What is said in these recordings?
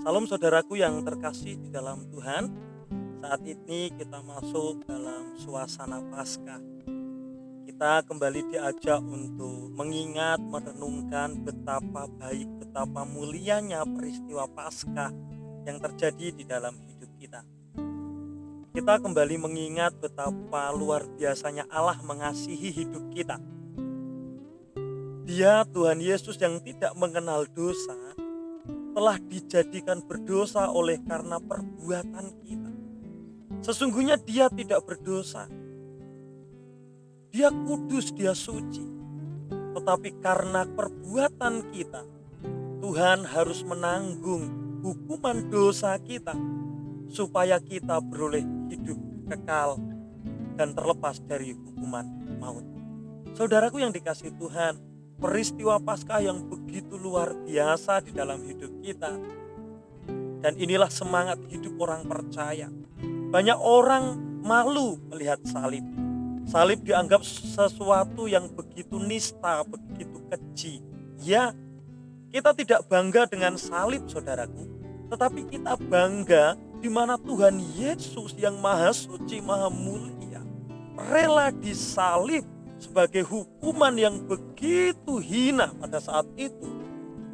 Salam saudaraku yang terkasih di dalam Tuhan. Saat ini kita masuk dalam suasana Paskah. Kita kembali diajak untuk mengingat, merenungkan betapa baik, betapa mulianya peristiwa Paskah yang terjadi di dalam hidup kita. Kita kembali mengingat betapa luar biasanya Allah mengasihi hidup kita. Dia, Tuhan Yesus yang tidak mengenal dosa, telah dijadikan berdosa oleh karena perbuatan kita. Sesungguhnya dia tidak berdosa. Dia kudus, dia suci. Tetapi karena perbuatan kita, Tuhan harus menanggung hukuman dosa kita supaya kita beroleh hidup kekal dan terlepas dari hukuman maut. Saudaraku yang dikasihi Tuhan, peristiwa Paskah yang begitu luar biasa di dalam hidup kita. Dan inilah semangat hidup orang percaya. Banyak orang malu melihat salib. Salib dianggap sesuatu yang begitu nista, begitu keji. Ya, kita tidak bangga dengan salib, saudaraku. Tetapi kita bangga di mana Tuhan Yesus yang maha suci, maha mulia, rela disalib sebagai hukuman yang begitu hina pada saat itu,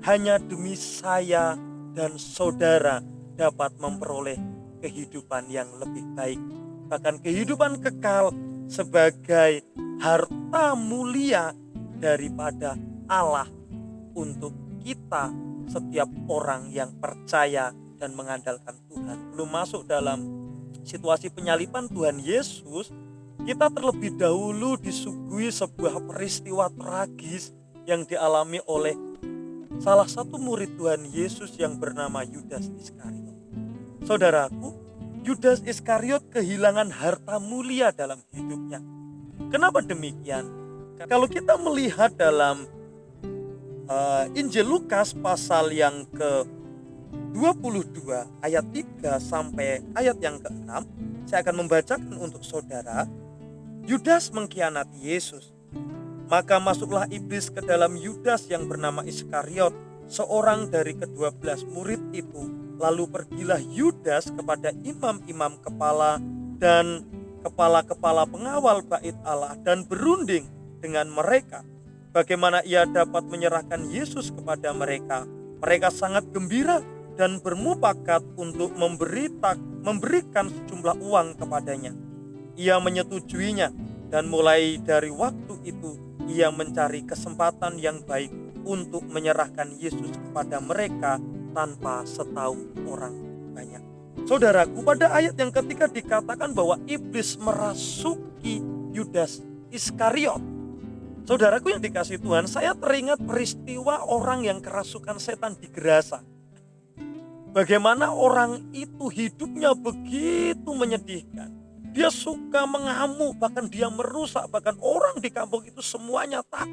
hanya demi saya dan saudara dapat memperoleh kehidupan yang lebih baik, bahkan kehidupan kekal sebagai harta mulia daripada Allah untuk kita, setiap orang yang percaya dan mengandalkan Tuhan. Belum masuk dalam situasi penyaliban Tuhan Yesus, kita terlebih dahulu disuguhi sebuah peristiwa tragis yang dialami oleh salah satu murid Tuhan Yesus yang bernama Yudas Iskariot. Saudaraku, Yudas Iskariot kehilangan harta mulia dalam hidupnya. Kenapa demikian? Kalau kita melihat dalam Injil Lukas pasal yang ke-22 ayat 3 sampai ayat yang ke-6, saya akan membacakan untuk saudara. Yudas mengkhianati Yesus. Maka masuklah iblis ke dalam Yudas yang bernama Iskariot, seorang dari ke-12 murid itu. Lalu pergilah Yudas kepada imam-imam kepala dan kepala-kepala pengawal bait Allah dan berunding dengan mereka bagaimana ia dapat menyerahkan Yesus kepada mereka. Mereka sangat gembira dan bermufakat untuk memberikan sejumlah uang kepadanya. Ia menyetujuinya dan mulai dari waktu itu ia mencari kesempatan yang baik untuk menyerahkan Yesus kepada mereka tanpa setahu orang banyak. Saudaraku, pada ayat yang ketiga dikatakan bahwa iblis merasuki Yudas Iskariot. Saudaraku yang dikasihi Tuhan, saya teringat peristiwa orang yang kerasukan setan di Gerasa. Bagaimana orang itu hidupnya begitu menyedihkan. Dia suka mengamuk, bahkan dia merusak, bahkan orang di kampung itu semuanya takut.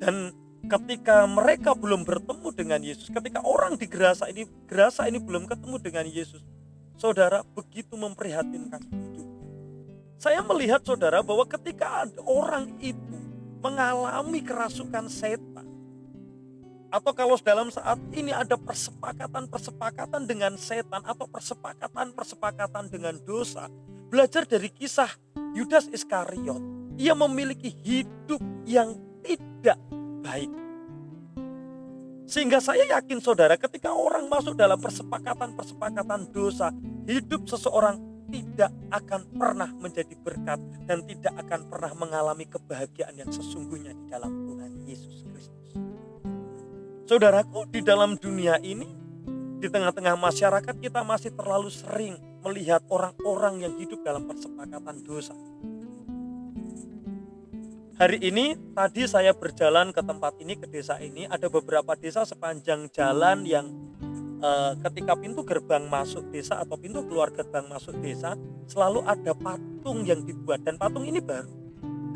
Dan ketika mereka belum bertemu dengan Yesus, ketika orang di Gerasa ini belum ketemu dengan Yesus, saudara, begitu memprihatinkan hidupnya. Saya melihat saudara bahwa ketika orang itu mengalami kerasukan setan, atau kalau dalam saat ini ada persepakatan dengan setan atau persepakatan dengan dosa, belajar dari kisah Yudas Iskariot, ia memiliki hidup yang tidak baik. Sehingga saya yakin saudara, ketika orang masuk dalam persepakatan dosa, hidup seseorang tidak akan pernah menjadi berkat dan tidak akan pernah mengalami kebahagiaan yang sesungguhnya di dalam Tuhan Yesus Kristus. Saudaraku, di dalam dunia ini, di tengah-tengah masyarakat kita masih terlalu sering melihat orang-orang yang hidup dalam persepakatan dosa. Hari ini tadi saya berjalan ke tempat ini, ke desa ini, ada beberapa desa sepanjang jalan yang ketika pintu gerbang masuk desa atau pintu keluar gerbang masuk desa selalu ada patung yang dibuat, dan patung ini baru.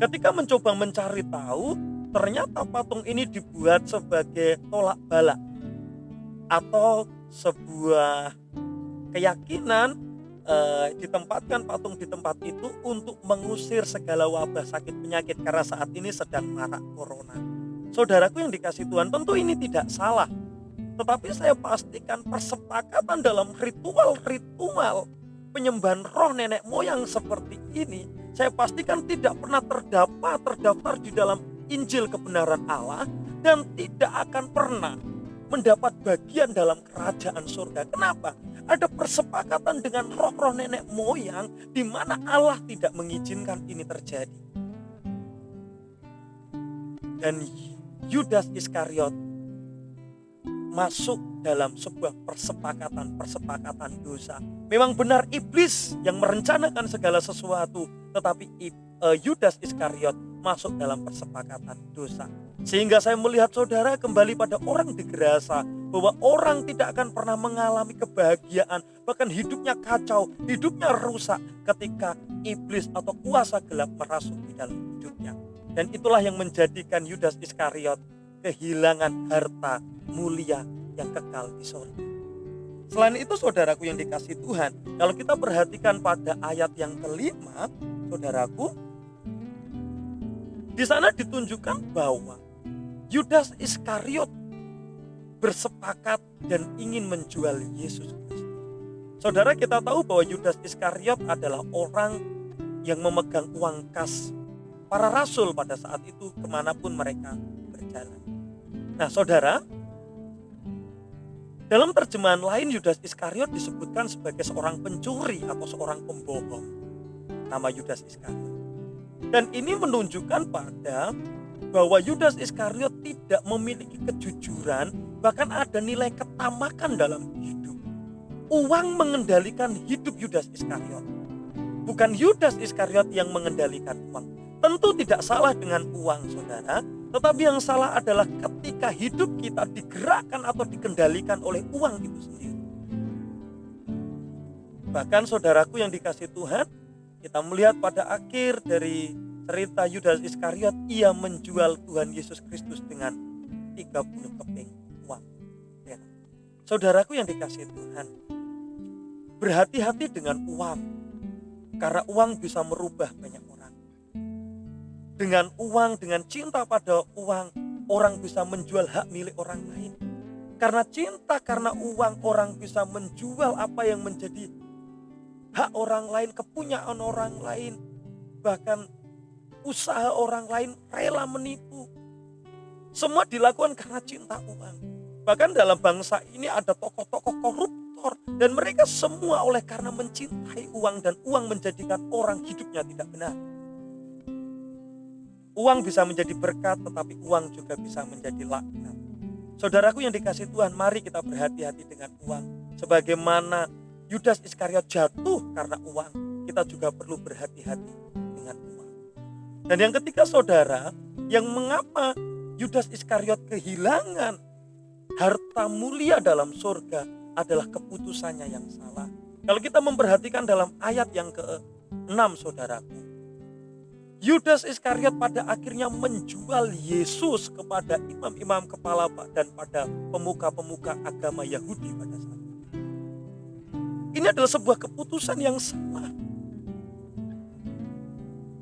Ketika mencoba mencari tahu, ternyata patung ini dibuat sebagai tolak bala atau sebuah keyakinan ditempatkan patung di tempat itu untuk mengusir segala wabah sakit penyakit karena saat ini sedang marak corona. Saudaraku yang dikasihi Tuhan, tentu ini tidak salah. Tetapi saya pastikan persepakatan dalam ritual-ritual penyembahan roh nenek moyang seperti ini, saya pastikan tidak pernah terdaftar di dalam Injil kebenaran Allah, dan tidak akan pernah mendapat bagian dalam kerajaan surga. Kenapa? Ada persepakatan dengan roh-roh nenek moyang di mana Allah tidak mengizinkan ini terjadi. Dan Yudas Iskariot masuk dalam sebuah persepakatan dosa. Memang benar iblis yang merencanakan segala sesuatu, tetapi Yudas Iskariot masuk dalam persepakatan dosa. Sehingga saya melihat saudara kembali pada orang di Gerasa, bahwa orang tidak akan pernah mengalami kebahagiaan, bahkan hidupnya kacau, hidupnya rusak ketika iblis atau kuasa gelap merasuk di dalam hidupnya. Dan itulah yang menjadikan Yudas Iskariot kehilangan harta mulia yang kekal di surga. Selain itu saudaraku yang dikasihi Tuhan, kalau kita perhatikan pada ayat yang kelima, saudaraku, di sana ditunjukkan bahwa Yudas Iskariot bersepakat dan ingin menjual Yesus Kristus. Saudara, kita tahu bahwa Yudas Iskariot adalah orang yang memegang uang kas para rasul pada saat itu kemanapun mereka berjalan. Nah saudara, dalam terjemahan lain Yudas Iskariot disebutkan sebagai seorang pencuri atau seorang pembohong. Nama Yudas Iskariot. Dan ini menunjukkan pada bahwa Yudas Iskariot tidak memiliki kejujuran, bahkan ada nilai ketamakan dalam hidup. Uang mengendalikan hidup Yudas Iskariot. Bukan Yudas Iskariot yang mengendalikan uang. Tentu tidak salah dengan uang saudara, tetapi yang salah adalah ketika hidup kita digerakkan atau dikendalikan oleh uang itu sendiri. Bahkan saudaraku yang dikasihi Tuhan, kita melihat pada akhir dari cerita Yudas Iskariot, ia menjual Tuhan Yesus Kristus dengan 30 keping uang. Ya. Saudaraku yang dikasihi Tuhan, berhati-hati dengan uang, karena uang bisa merubah banyak orang. Dengan uang, dengan cinta pada uang, orang bisa menjual hak milik orang lain. Karena cinta, karena uang, orang bisa menjual apa yang menjadi hak orang lain, kepunyaan orang lain, bahkan usaha orang lain, rela menipu. Semua dilakukan karena cinta uang. Bahkan dalam bangsa ini ada tokoh-tokoh koruptor, dan mereka semua oleh karena mencintai uang, dan uang menjadikan orang hidupnya tidak benar. Uang bisa menjadi berkat, tetapi uang juga bisa menjadi laknat. Saudaraku yang dikasihi Tuhan, mari kita berhati-hati dengan uang. Sebagaimana Yudas Iskariot jatuh karena uang, kita juga perlu berhati-hati dengan uang. Dan yang ketiga saudara, yang mengapa Yudas Iskariot kehilangan harta mulia dalam surga adalah keputusannya yang salah. Kalau kita memperhatikan dalam ayat yang ke-6 saudaraku, Yudas Iskariot pada akhirnya menjual Yesus kepada imam-imam kepala dan pada pemuka-pemuka agama Yahudi pada saat itu. Ini adalah sebuah keputusan yang salah.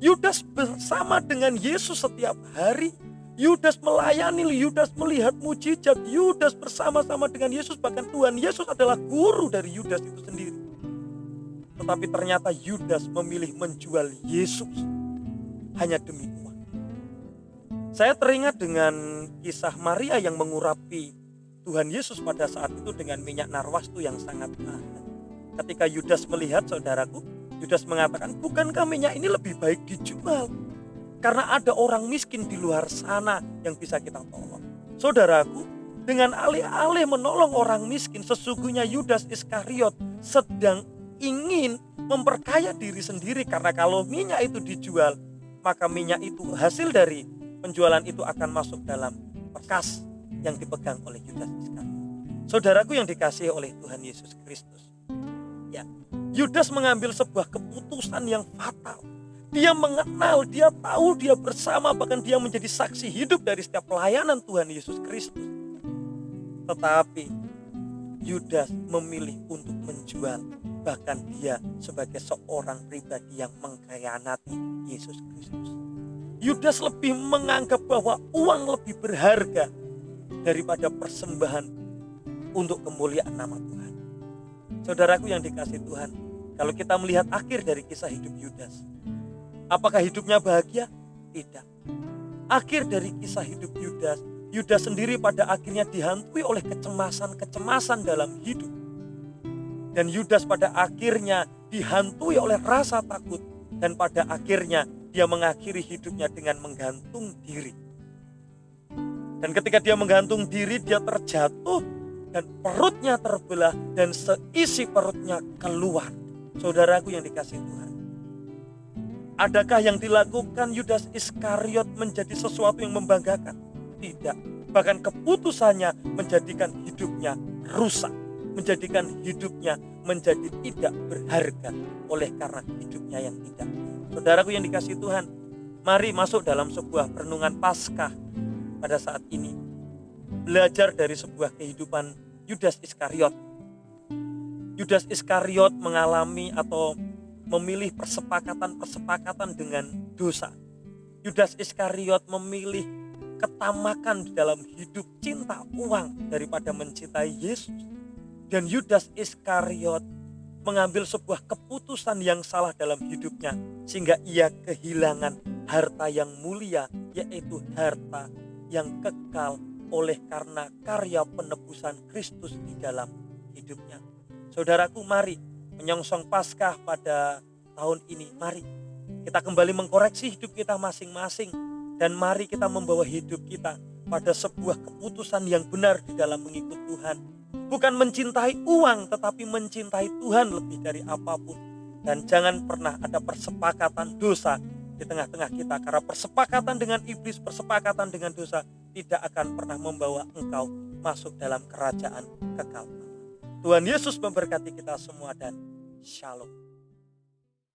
Yudas bersama dengan Yesus setiap hari. Yudas melayani, Yudas melihat mujizat, Yudas bersama-sama dengan Yesus. Bahkan Tuhan Yesus adalah guru dari Yudas itu sendiri. Tetapi ternyata Yudas memilih menjual Yesus hanya demi uang. Saya teringat dengan kisah Maria yang mengurapi Tuhan Yesus pada saat itu dengan minyak narwastu yang sangat mahal. Ketika Yudas melihat saudaraku, Yudas mengatakan, bukankah minyak ini lebih baik dijual? Karena ada orang miskin di luar sana yang bisa kita tolong. Saudaraku, dengan alih-alih menolong orang miskin, sesungguhnya Yudas Iskariot sedang ingin memperkaya diri sendiri. Karena kalau minyak itu dijual, maka minyak itu, hasil dari penjualan itu akan masuk dalam kas yang dipegang oleh Yudas Iskariot. Saudaraku yang dikasihi oleh Tuhan Yesus Kristus, ya, Yudas mengambil sebuah keputusan yang fatal. Dia mengenal, dia tahu, dia bersama, bahkan dia menjadi saksi hidup dari setiap pelayanan Tuhan Yesus Kristus. Tetapi Yudas memilih untuk menjual. Bahkan dia sebagai seorang pribadi yang mengkhianati Yesus Kristus. Yudas lebih menganggap bahwa uang lebih berharga daripada persembahan untuk kemuliaan nama Tuhan. Saudaraku yang dikasihi Tuhan, kalau kita melihat akhir dari kisah hidup Yudas, apakah hidupnya bahagia? Tidak. Akhir dari kisah hidup Yudas, Yudas sendiri pada akhirnya dihantui oleh kecemasan-kecemasan dalam hidup. Dan Yudas pada akhirnya dihantui oleh rasa takut. Dan pada akhirnya dia mengakhiri hidupnya dengan menggantung diri. Dan ketika dia menggantung diri, dia terjatuh dan perutnya terbelah dan seisi perutnya keluar. Saudaraku yang dikasihi Tuhan, adakah yang dilakukan Yudas Iskariot menjadi sesuatu yang membanggakan? Tidak. Bahkan keputusannya menjadikan hidupnya rusak, menjadikan hidupnya menjadi tidak berharga oleh karena hidupnya yang tidak. Saudaraku yang dikasihi Tuhan, mari masuk dalam sebuah renungan Paskah pada saat ini. Belajar dari sebuah kehidupan Yudas Iskariot. Yudas Iskariot mengalami atau memilih persepakatan dengan dosa. Yudas Iskariot memilih ketamakan di dalam hidup, cinta uang daripada mencintai Yesus. Dan Yudas Iskariot mengambil sebuah keputusan yang salah dalam hidupnya, sehingga ia kehilangan harta yang mulia, yaitu harta yang kekal oleh karena karya penebusan Kristus di dalam hidupnya. Saudaraku, mari menyongsong Paskah pada tahun ini, mari kita kembali mengkoreksi hidup kita masing-masing, dan mari kita membawa hidup kita pada sebuah keputusan yang benar di dalam mengikut Tuhan. Bukan mencintai uang, tetapi mencintai Tuhan lebih dari apapun. Dan jangan pernah ada persepakatan dosa di tengah-tengah kita, karena persepakatan dengan iblis, persepakatan dengan dosa tidak akan pernah membawa engkau masuk dalam kerajaan kekal. Tuhan Yesus memberkati kita semua dan shalom.